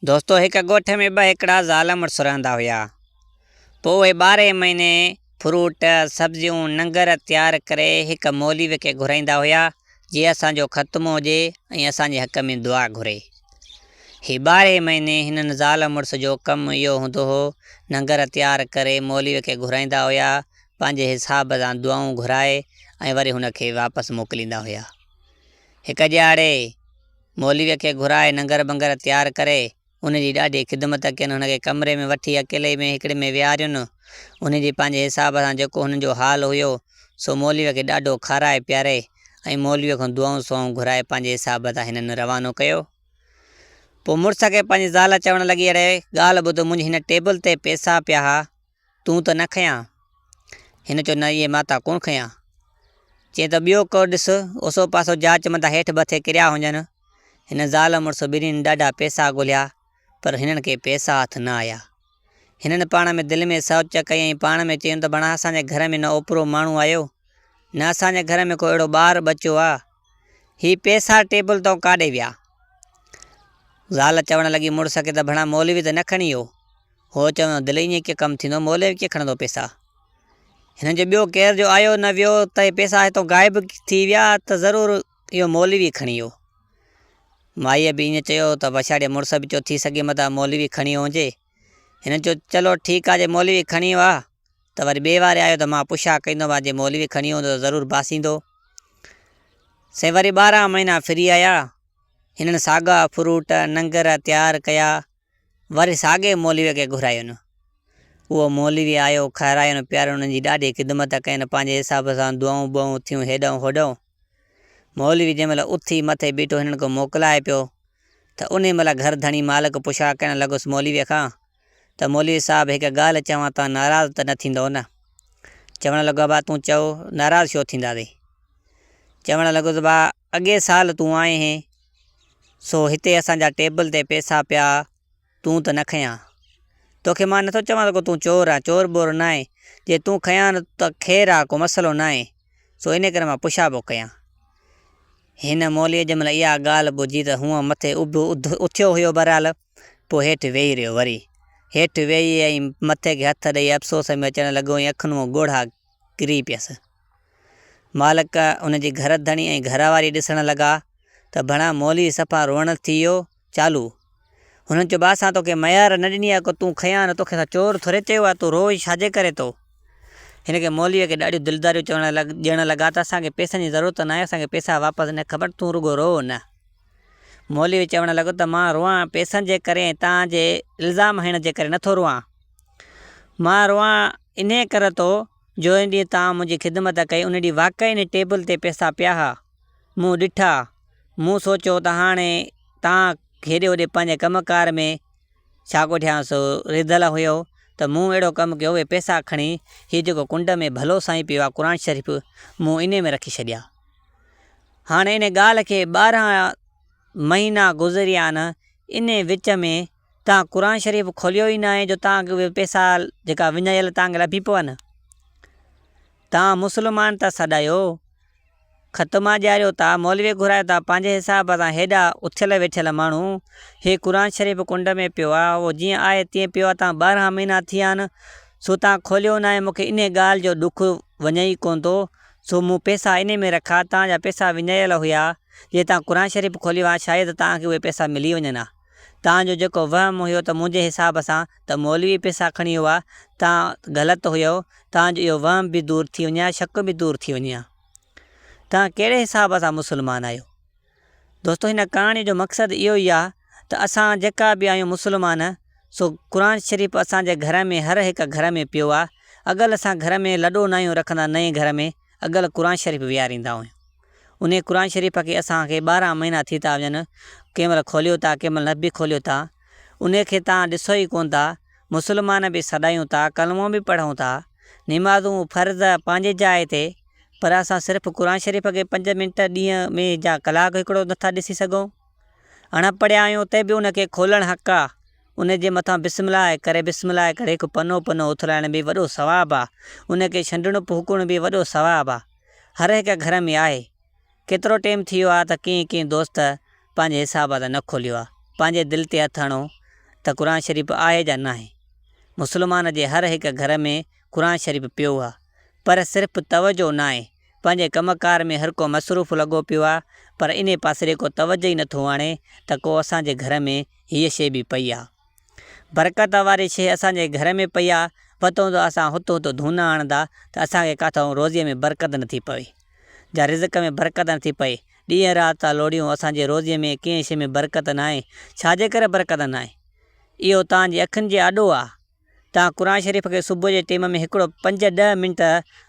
दोस्तों एक गोठ में ब हिकिड़ा ज़ाल मुड़ुस रहंदा हुआ। पोइ उहे 12 महीने फ्रूट सब्जियूं नंगर तैयार करे हिक मौलवी खे घुराईंदा हुआ जीअं असांजो ख़त्मु हुजे ऐं असांजे हक़ में दुआ घुरे। ही 12 महीने हिननि ज़ाल मुड़ुस जो कमु इहो हूंदो हो, नंगर तैयार करे मौलवी खे घुराईंदा हुआ, पंहिंजे हिसाब सां दुआऊं घुराए ऐं वरी हुनखे वापसि मोकिलींदा हुआ। हिक ॾियारे मौलवीअ खे घुराए नंगर बंगर तैयार करे उनजी ॾाढी ख़िदमत कयनि, हुनखे कमरे में वठी अकेले में हिकिड़े में विहारियुनि। उनजी पंहिंजे हिसाब सां जेको हुननि जो हाल हुयो सो मौलवीअ खे ॾाढो खाराए पियारे ऐं मौलवीअ खां दुआऊं सुआऊं घुराए पंहिंजे हिसाब सां हिननि रवानो कयो। पोइ मुड़ुस खे पंहिंजी ज़ाल चवणु लॻी, अड़े ॻाल्हि ॿुध, मुंहिंजी हिन टेबल ते पैसा पिया हुआ, तूं त न खयां? हिन चयो, न इहे मां त कोन खयां। चई त ॿियो को ॾिस, ओसो पासो जांच मथां हेठि मथे किरिया हुजनि। हिन ज़ाल मुड़ुस ॿिन्हिनि ॾाढा पैसा ॻोल्हिया पर हिननि खे पैसा हथ न आया। हिननि पाण में दिलि में सोच कई ऐं पाण में चयूं त बणा असांजे घर में न ओतिरो माण्हू आयो, न असांजे घर में को अहिड़ो ॿारु बचियो आहे, ही पैसा टेबल तां काॾे विया? ज़ाल चवणु लॻी मुड़ुस खे त भणा मौलवी त न खणी वियो। हो चवंदो, दिलि ईअं कीअं कमु थींदो, मौलवी कीअं खणंदो पैसा? हिननि जो ॿियो केर जो आयो न वियो त पैसा हितां गाइब थी विया त ज़रूरु इहो मौलवी खणी वियो। माईअ बि ईअं चयो त पछाड़ीअ मुड़ुस बि चयो थी सघे मथां मौलवी खणी वियो हुजे। हिन चयो चलो ठीकु आहे, जे मौलवी खणी वियो आहे त वरी ॿिए वारे आयो त मां पुछा कंदोमांसि, जे मौलवी खणी वियो त ज़रूरु बासींदो। से वरी 12 महीना फिरी आया। हिननि साॻा फ्रूट नंगर तैयार कया, वरी साॻे मौलवीअ खे घुरायुनि। उहो मौलवी आयो, खारायुनि पियारुनि, उन्हनि जी ॾाढी ख़िदमत कयनि, पंहिंजे हिसाब सां दुआऊं बुआऊं थियूं हेॾां होॾां। मौलवी जंहिं महिल उथी मथे बीठो हिननि खां मोकिलाए पियो त उन महिल घर धणी मालिक पुछा करणु लॻुसि मौलवीअ खां त मौलवी साहिबु हिकु ॻाल्हि चवां, तव्हां नाराज़ त न थींदव न? चवणु लॻो, भाउ तूं चओ, नाराज़ छो थींदासीं? चवणु लॻुसि, भाउ अॻे साल तूं आए हैं सो हिते असांजा टेबल ते पैसा पिया, तूं त न खयां। तोखे मां नथो चवां त तूं चोर आहे, चोर बोर न आहे, जे तूं खयां त ख़ैरु आहे, को मसइलो न आहे, सो इन करे मां पुछा पियो कयां। हिन मौलवीअ जंहिं महिल इहा ॻाल्हि ॿुधी त हूअं मथे उथियो हुयो बहरहाल, पोइ हेठि वेही रहियो। वरी हेठि वेही ऐं मथे खे हथ ॾेई अफ़सोस में अचणु लॻो ऐं अखियुनि मां ॻोढ़ा किरी पियसि। मालिक उनजी घर धणी ऐं घरवारी ॾिसणु लॻा त भणा मौलवी सफ़ा रोअणु थी वियो चालू। हुननि चयो, भाउ असां तोखे मयार न ॾिनी आहे को तूं खयां न, तोखे असां चोर थोरे चयो आहे, तूं रोई छाजे करे थो? हिनखे मौलवीअ खे ॾाढियूं दिलदारियूं ॾियणु लॻा त असांखे पैसनि जी ज़रूरत न आहे, असांखे पैसा वापसि न खपनि, तूं रुॻो रो न। मौलवी चवणु लॻो त मां रोआं पैसनि जे करे, तव्हांजे इल्ज़ाम हणण जे करे नथो रोआं। मां रोआं इन करे थो जो इन ॾींहुं तव्हां मुंहिंजी ख़िदमत कई, उन ॾींहुं वाक़ई इन टेबल ते पैसा पिया हुआ, मूं ॾिठा, मूं सोचियो त हाणे तव्हां हेॾे होॾे पंहिंजे कमकार में छा कोठियां सो रिधल हुयो त मूं अहिड़ो कमु कयो, उहे पैसा खणी हीअ जेको कुंड में भलो साईं पियो आहे क़ुर शरीफ़, मूं इन में रखी छॾिया। हाणे इन ॻाल्हि खे 12 महीना गुज़रिया आहिनि, इन विच में तव्हां क़ुर शरीफ़ खोलियो ई न आहे जो तव्हांखे उहे पैसा जेका विञायल तव्हांखे लभी पवनि। तव्हां मुस्लमान था सॾायो, ख़तमा ॾियारियो था, मौलवी घुरायो था, पंहिंजे हिसाब सां हेॾा उथियल वेठियल माण्हू, हे क़ुर शरीफ़ कुंड में पियो आहे, उहो जीअं आहे तीअं पियो आहे, तव्हां 12 महीना थी विया आहिनि, सो तव्हां खोलियो न आहे। मूंखे इन ॻाल्हि जो दुख वञे ई कोन थो, सो मूं पैसा इन में रखा, तव्हांजा पैसा विञायल हुआ, जे तव्हां क़ुर शरीफ़ खोलियो आहे शायदि तव्हांखे उहे पैसा मिली वञनि हा। तव्हांजो जेको वहम हुयो त मुंहिंजे हिसाब सां त मौलवी पैसा खणी वियो आहे, तव्हां ग़लति हुयो, तव्हांजो इहो वहम बि दूरि थी वञे हा, शक बि दूरि थी वञे हा। तव्हां कहिड़े हिसाब सां मुस्लमान आहियो? दोस्तो, हिन कहाणी जो मक़सदु इहो ई आहे त असां जेका बि आहियूं मुस्लमान, सो क़ुर शरीफ़ असांजे घर में हर हिकु घर में पियो आहे। अगरि असां घर में लॾो न आहियूं रखंदा नए घर में, अगरि क़ुर शरीफ़ विहारींदा आहियूं, उन क़ुर शरीफ़ खे असांखे 12 महीना थी था वञनि, कंहिं महिल खोलियो था, कंहिं महिल न बि खोलियो था, उनखे तव्हां ॾिसो ई कोन था। मुस्लमान बि सॾायूं था, कलमो बि पढ़ूं था, निमाज़ूं फ़र्ज़ पंहिंजे जाइ ते, पर असां सिर्फ़ु क़ुर शरीफ़ खे 5 मिंट ॾींहं में जा कलाक हिकिड़ो नथा ॾिसी सघूं। अणपढ़िया आहियूं त बि उनखे खोलणु हक़ आहे, उनजे मथां बिस्मिल्लाह करे हिकु पनो उथलाइण बि वॾो सवाबु आहे, उनखे छंडणो फूकणो बि वॾो सवाबु आहे। हर हिकु घर में आहे। केतिरो टाइम थी वियो आहे त कंहिं दोस्त पंहिंजे हिसाब सां न खोलियो आहे, पंहिंजे दिलि ते हथु हणो, त क़ुर शरीफ़ आहे या न आहे। मुस्लमान जे हर हिकु घर में क़ुर शरीफ़ पियो आहे, पर सिर्फ़ु तवजो न आहे। पंहिंजे कमकार में हर को मसरूफ़ लॻो पियो आहे, पर इन पासे ॾे को तवजो ई नथो आणे त को असांजे घर में हीअ शइ बि पई आहे। बरकत वारी शइ असांजे घर में पई आहे, पतो हूंदो असां हुतो हुतो धूना आणंदा त असांखे किथां रोज़ीअ में बरकत नथी पवे, या रिज़्क़ में बरकत नथी पए। ॾींहं राति था लोड़ियूं असांजे रोज़ीअ में कंहिं शइ में बरकत न आहे। छाजे करे बरकत न आहे? इहो तव्हांजी अखियुनि जे आॾो आहे। तव्हां क़ुर शरीफ़ खे सुबुह जे टाइम में हिकिड़ो 5-10 मिंट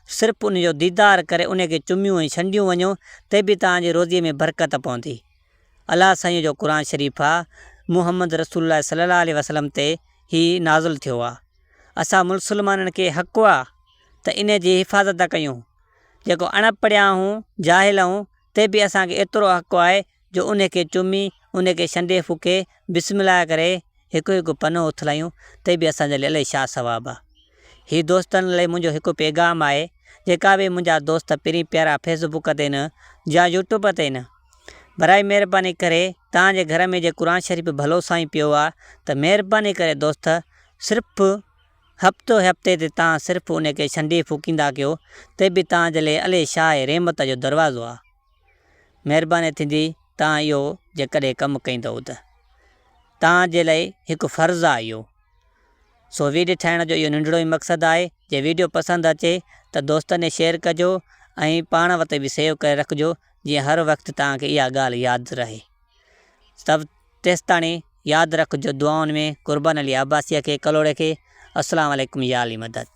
सिर्फ़ु उनजो दीदार करे उनखे चुमियूं ऐं छंडियूं वञो ते बि तव्हांजे रोज़ीअ में बरकत पवंदी। अलाह साईं जो क़ुर शरीफ़ आहे, मुहम्मद रसूलुल्लाह सल्लल्लाहु अलैहि वसल्लम ते ही नाज़िल थियो आहे। असां मुस्लमाननि खे हक़ु आहे त इन जी हिफ़ाज़त कयूं। जेको अणपढ़िया हूं जाहिल हूं ते बि असांखे एतिरो हक़ु आहे जो उनखे चुमी उनखे छंडे फूके बिस्मिल्लाह करे हिकु हिकु पनो उथलायूं ते बि असांजे लाइ इलाही छा सवाबु आहे। हीअ दोस्तनि लाइ मुंहिंजो हिकु पैगाम आहे। जेका बि मुंहिंजा दोस्त पहिरीं प्यारा फेसबुक ते न या यूट्यूब ते न, बराए महिरबानी करे तव्हांजे घर में जे क़ुर शरीफ़ भलो साईं पियो आहे त महिरबानी करे दोस्त सिर्फ़ु हफ़्ते ते तव्हां सिर्फ़ु उनखे छंडी फूकींदा कयो ते बि तव्हांजे लाइ इलाही छा आहे, रहमत जो दरवाज़ो आहे। महिरबानी थींदी तव्हां इहो जेकॾहिं कमु कंदव त तव्हांजे लाइ हिकु फ़र्ज़ु आहे इहो। सो वीडियो ठाहिण जो इहो नंढिड़ो ई मक़सदु आहे। जे वीडियो पसंदि अचे त दोस्तनि शेयर कजो ऐं पाण वटि बि सेव करे रखिजो, जीअं हर वक़्तु तव्हांखे इहा ॻाल्हि यादि रहे। सभु तेसिताणी यादि रखिजो दुआउनि में क़ुर्बान अली अब्बासीअ खे कलोड़े खे। अस्सलाम वालेकुम या अली मदद।